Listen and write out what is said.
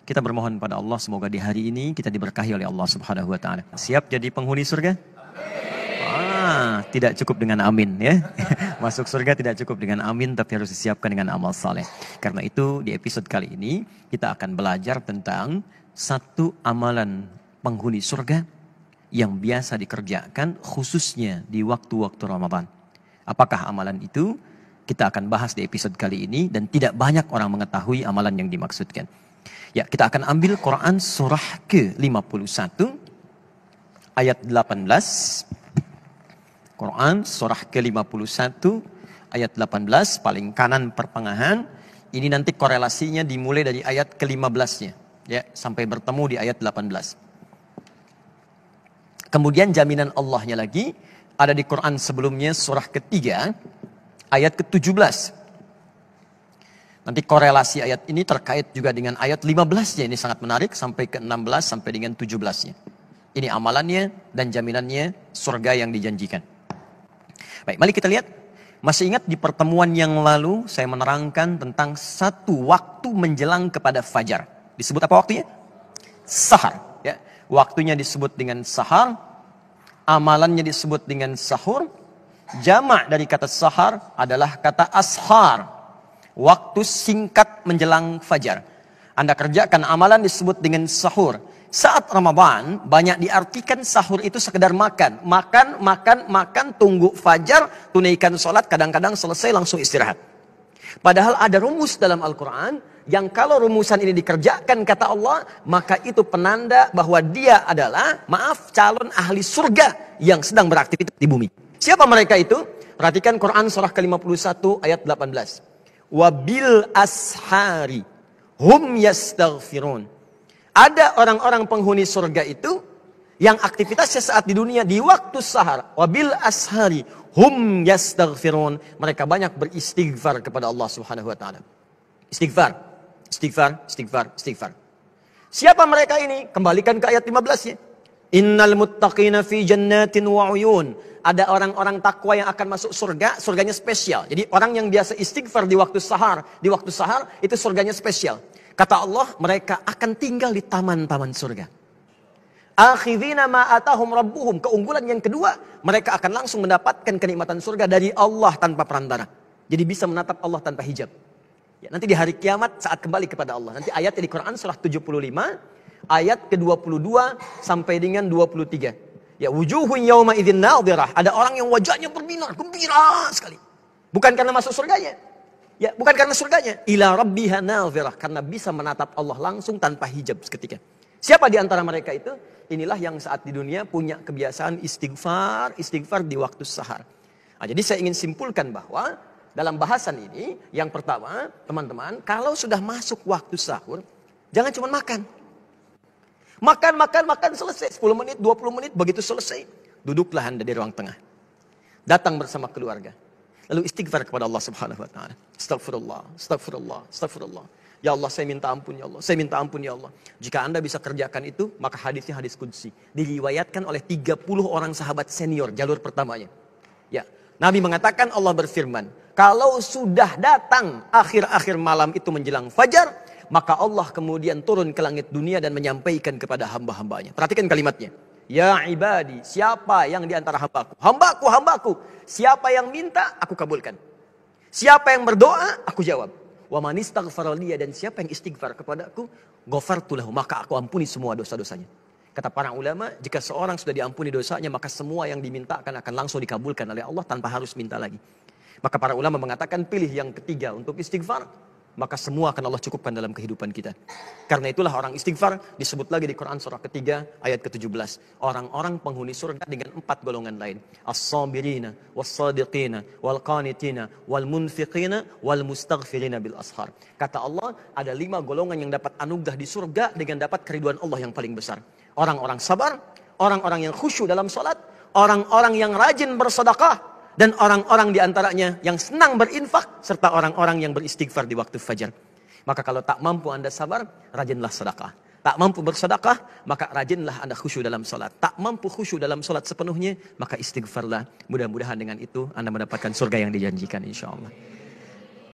Kita bermohon pada Allah semoga di hari ini kita diberkahi oleh Allah Subhanahu wa taala. Siap jadi penghuni surga? Tidak cukup dengan amin ya. Masuk surga tidak cukup dengan amin, tapi harus disiapkan dengan amal saleh. Karena itu di episode kali ini kita akan belajar tentang satu amalan penghuni surga yang biasa dikerjakan khususnya di waktu-waktu Ramadan. Apakah amalan itu? Kita akan bahas di episode kali ini dan tidak banyak orang mengetahui amalan yang dimaksudkan. Ya, kita akan ambil Quran surah ke-51 ayat 18. Quran surah ke-51 ayat 18 paling kanan pertengahan. Ini nanti korelasinya dimulai dari ayat ke-15-nya ya sampai bertemu di ayat 18. Kemudian jaminan Allahnya lagi ada di Quran sebelumnya surah ketiga ayat ke-17. Nanti korelasi ayat ini terkait juga dengan ayat 15-nya. Ini sangat menarik sampai ke-16 sampai dengan 17-nya. Ini amalannya dan jaminannya surga yang dijanjikan. Baik, mari kita lihat. Masih ingat di pertemuan yang lalu saya menerangkan tentang satu waktu menjelang kepada fajar. Disebut apa waktunya? Sahar. Ya. Waktunya disebut dengan sahar. Amalannya disebut dengan sahur. Jamak dari kata sahar adalah kata ashar. Waktu singkat menjelang fajar. Anda kerjakan amalan disebut dengan sahur. Saat Ramadan banyak diartikan sahur itu sekedar makan. Makan, tunggu fajar, tunaikan sholat, kadang-kadang selesai langsung istirahat. Padahal ada rumus dalam Al-Quran yang kalau rumusan ini dikerjakan kata Allah, maka itu penanda bahwa dia adalah, calon ahli surga yang sedang beraktivitas di bumi. Siapa mereka itu? Perhatikan Quran surah ke-51 ayat 18. Wabil ashari hum yastaghfirun. Ada orang-orang penghuni surga itu yang aktivitasnya saat di dunia di waktu sahar. Wabil ashari hum yastaghfirun. Mereka banyak beristighfar kepada Allah Subhanahu wa taala. Istighfar. Siapa mereka ini? Kembalikan ke ayat 15-nya. Innal muttaqina fi jannatin wa uyun. Ada orang-orang takwa yang akan masuk surga, surganya spesial. Jadi orang yang biasa istighfar di waktu sahar itu surganya spesial. Kata Allah, mereka akan tinggal di taman-taman surga. Akhidhina ma atahum rabbuhum. Keunggulan yang kedua, mereka akan langsung mendapatkan kenikmatan surga dari Allah tanpa perantara. Jadi bisa menatap Allah tanpa hijab. Ya, nanti di hari kiamat saat kembali kepada Allah. Nanti ayatnya di Quran surah 75 ayat ke-22 sampai dengan 23. Ya, wujuhun yauma idzin nadhirah. Ada orang yang wajahnya berbinar, gembira sekali. Bukan karena masuk surganya. Ya, bukan karena surganya. Ila rabbiha nadhirah, karena bisa menatap Allah langsung tanpa hijab seketika. Siapa di antara mereka itu? Inilah yang saat di dunia punya kebiasaan istighfar di waktu sahar. Nah, jadi saya ingin simpulkan bahwa dalam bahasan ini, yang pertama, teman-teman, kalau sudah masuk waktu sahur, jangan cuma makan. Makan, selesai. 10 menit, 20 menit, begitu selesai. Duduklah Anda di ruang tengah. Datang bersama keluarga. Lalu istighfar kepada Allah Subhanahu wa ta'ala. Astagfirullah. Ya Allah, saya minta ampun ya Allah. Jika Anda bisa kerjakan itu, maka hadisnya hadis qudsi. Diriwayatkan oleh 30 orang sahabat senior, jalur pertamanya. Ya, Nabi mengatakan, Allah berfirman, kalau sudah datang akhir-akhir malam itu menjelang fajar, maka Allah kemudian turun ke langit dunia dan menyampaikan kepada hamba-hambanya. Perhatikan kalimatnya. Ya ibadi, siapa yang di antara hambaku? Hambaku. Siapa yang minta, aku kabulkan. Siapa yang berdoa, aku jawab. Wa man istaghfara liya, dan siapa yang istighfar kepadaku, ghafartu lahu, maka aku ampuni semua dosa-dosanya. Kata para ulama, jika seorang sudah diampuni dosanya, maka semua yang dimintakan akan langsung dikabulkan oleh Allah tanpa harus minta lagi. Maka para ulama mengatakan pilih yang ketiga untuk istighfar, maka semua akan Allah cukupkan dalam kehidupan kita. Karena itulah orang istighfar disebut lagi di Quran surah ketiga ayat ke-17. Orang-orang penghuni surga dengan 4 golongan lain. As-sabirina, was-sadiqina, wal-qanitina, wal-munfiqina, wal-mustaghfirina bil ashar. Kata Allah, ada 5 golongan yang dapat anugerah di surga dengan dapat keriduan Allah yang paling besar. Orang-orang sabar, orang-orang yang khusyuk dalam salat, orang-orang yang rajin bersedekah, dan orang-orang diantaranya yang senang berinfak, serta orang-orang yang beristighfar di waktu fajar. Maka kalau tak mampu Anda sabar, rajinlah sedekah. Tak mampu bersedekah, maka rajinlah Anda khusyuk dalam salat. Tak mampu khusyuk dalam salat sepenuhnya, maka istighfarlah. Mudah-mudahan dengan itu Anda mendapatkan surga yang dijanjikan insya Allah.